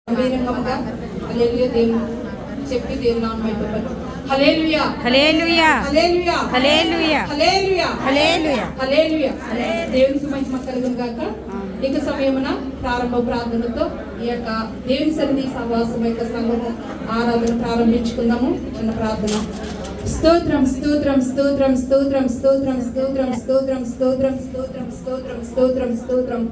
బహిరంగముగా హల్లెలూయా దేవుని చెప్పి దేవుని నామమును హల్లెలూయా హల్లెలూయా హల్లెలూయా హల్లెలూయా హల్లెలూయా హల్లెలూయా హల్లెలూయా దేవునికి మహిమ కలుగును గాక. ఇక సమయమున ప్రారంభ ప్రార్థనతో ఈ యొక్క దేవుని సన్నిధి సహవాసం యొక్క సంఘము ఆరాధన ప్రారంభించుకుందాము. చిన్న ప్రార్థన. స్తోత్రం స్తోత్రం స్తోత్రం స్తోత్రం స్తోత్రం స్తోత్రం స్తోత్రం స్తోత్రం స్తోత్రం స్తోత్రం స్తోత్రం స్తోత్రం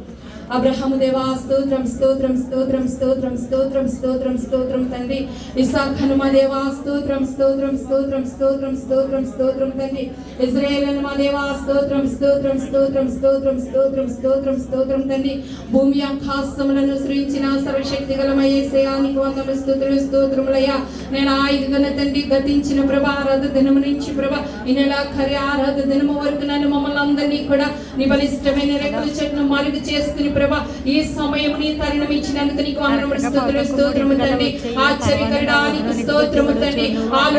అబ్రహాము దేవా స్తోత్రం స్తోత్రం స్తోత్రం స్తోత్రం స్తోత్రం స్తోత్రం స్తోత్రం తండ్రి. ఇస్సాక్ హనుమ దేవా స్తోత్రం స్తోత్రం స్తోత్రం స్తోత్రం స్తోత్రం స్తోత్రం తండ్రి. ఇజ్రాయేల్ హనుమ దేవా స్తోత్రం స్తోత్రం స్తోత్రం స్తోత్రం స్తోత్రం స్తోత్రం స్తోత్రం తండ్రి. భూమి ఆకాశములను సృజించిన సర్వశక్తి గలమయ్యే శ్రేయానికి వందములు స్తుతులు స్తోత్రములయ్యా. నేను ఆయుధగన తండ్రి గతించిన ప్రభా ఆరాధ దినము నుంచి ప్రభా ఈ నెల ఖరి ఆరాధ దినము వరకు నన్ను మమ్మల్ని అందరినీ కూడా నీ బలిష్టమైన రెక్కల చెట్టును మరుగు చేసుకుని ప్రభా ఈ సమయం నీ తరుణం ఇచ్చినందుకు నీకు వందనములు స్తుతులు స్తోత్రము తండ్రి. ఆశ్చర్యకరుడానికి స్తోత్రము తండ్రి.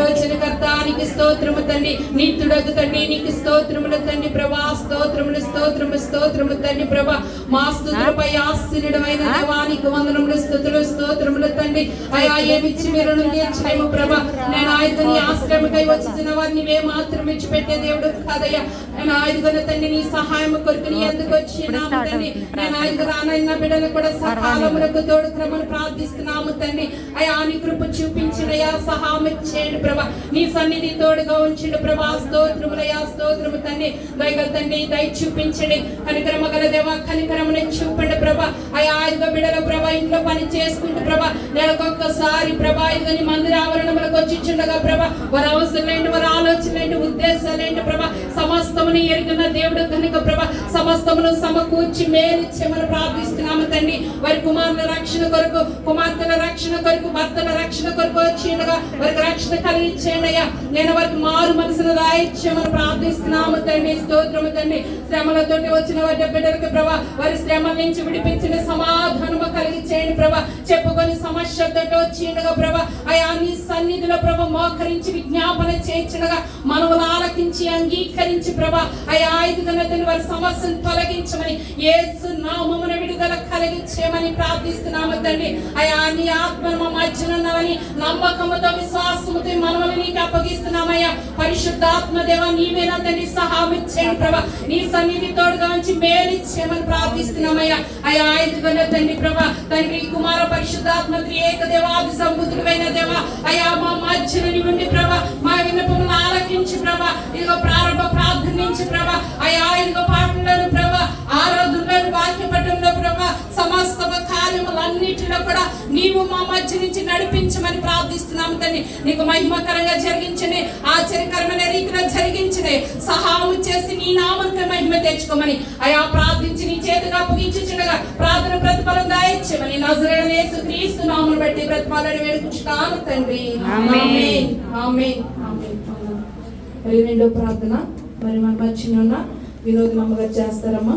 ఆలోచనకర్తానికి స్తోత్రము తండ్రి. నిత్యుడగు తండ్రి నీకు స్తోత్రములు తండ్రి ప్రభా. స్తోత్రములు స్తోత్రము స్తోత్రము తండ్రి ప్రభా. మా స్తుతులపై ఆశీనుడమైన దేవానికి వందనములు స్తుతులు స్తోత్రములు తండ్రి. అయా ఏమిచ్చి మీరు తీర్చలేము ప్రభా. నేను ఆయుధని ఆశ్రమకై వచ్చిన వారిని ఏ మాత్రం ఇచ్చిపెట్టే దేవుడు కాదయ్యా. నేను ఆయుధన తండ్రి నీ సహాయం కొరకు నీ ఎందుకు వచ్చినాము తండ్రి. నేను ఆయుధ రానైన బిడ్డలు కూడా సకాలములకు తోడు క్రమను ప్రార్థిస్తున్నాము తండ్రి. అయా నీ కృప చూపించినయా సహాయం చేయండి ప్రభా. నీ సన్నిధి తోడుగా ఉంచండి ప్రభా. స్తోత్రములయా స్తోత్రము తండ్రి. దయగల తండ్రి దయ చూపించండి. కనికరమ గల దేవా కనికరమును చూపండి ప్రభా. అయా ఆయుధ బిడ్డల ప్రభా ఇంట్లో పని చేసుకుంటూ ప్రభా నెలకొక్కసారి ప్రభా ఇదని మందిర ఆవరణములకు వచ్చిండగా ప్రభా వారి అవసరాలేంటి వారి ఆలోచనలేంటి ఉద్దేశాలేంటి ప్రభా సమస్తమును ఎరిగిన దేవుడు కనుక ప్రభా సమస్తమును సమకూర్చి మేలిచ్చేమని ప్రార్థిస్తున్నాము తండ్రి. వారి కుమారుల రక్షణ కొరకు కుమార్తెల రక్షణ కొరకు భర్తల రక్షణ కొరకు వచ్చిండగా వారికి రక్షణ కలిగించేయండి అయ్యా. నేను వారికి మారు మనసును రాయిచ్చేమని ప్రార్థిస్తున్నాము తండ్రి. స్తోత్రము తండ్రి. శ్రమలతోటి వచ్చిన వారి బిడ్డలకు ప్రభా వారి శ్రమల నుంచి విడిపించిన సమాధానము కలిగించేయండి ప్రభా. చెప్పుకొని సమస్యతో వచ్చిండగా ప్రభా అయా నీ సన్నిధిలో ప్రభా మోకరించి విజ్ఞాపన చేయించడగా మనవులు ఆలకించి అంగీకరించి ప్రభా అయా ఐదుగనతని వారి సమస్యను తొలగించమని యేసు నామమున విడుదల కలిగించేమని ప్రార్థిస్తున్నాము తండ్రి. అయా నీ ఆత్మను మా మధ్యన ఉన్నవని నమ్మకముతో విశ్వాసముతో మనవులు నీకు అప్పగిస్తున్నామయ్యా. పరిశుద్ధాత్మ దేవ నీవేనా తండ్రి సహాయం ఇచ్చేయండి ప్రభా. నీ సన్నిధి తోడుగా ఉంచి మేలిచ్చేమని ప్రార్థిస్తున్నామయ్యా. అయా ఐదుగన తండ్రి ప్రభా తండ్రి కుమార పరిశుద్ధాత్మ ఏక దేవాది సంబుద్ధుడైన దేవ అయా మా మధ్యన ఉండి ప్రభా మా విన్నపములను ఆలకించి ప్రభా ఇదిగో ప్రారంభ ప్రార్థన నుంచి ప్రభా అయా ఇదిగో పాటలను ప్రభా ఆరాధనలను వాక్య పఠంలో ప్రభా సమస్త కార్యములన్నిటిలో కూడా నీవు మా మధ్య నుంచి నడిపించమని ప్రార్థిస్తున్నాము తండ్రి. నీకు మహిమకరంగా జరిగించండి. ఆశ్చర్యకరమైన రీతిలో జరిగించండి. సహాయం చేసి నీ నామమునకు మహిమ తెచ్చుకోమని అయా ప్రార్థించి నీ చేతిగా అప్పగించుచుండగా ప్రార్థన ప్రతిఫలం దాయిచ్చమని నజరేయుడైన యేసుక్రీస్తు నామమును బట్టి ప్రతిఫలాన్ని వేడుకుంటున్నాను తండ్రి. ఆమేన్ ఆమేన్ ఆమేన్. మరి రెండో ప్రార్థన మరి మన మధ్యన ఉన్న వినోద్ అమ్మగారు చేస్తారమ్మా.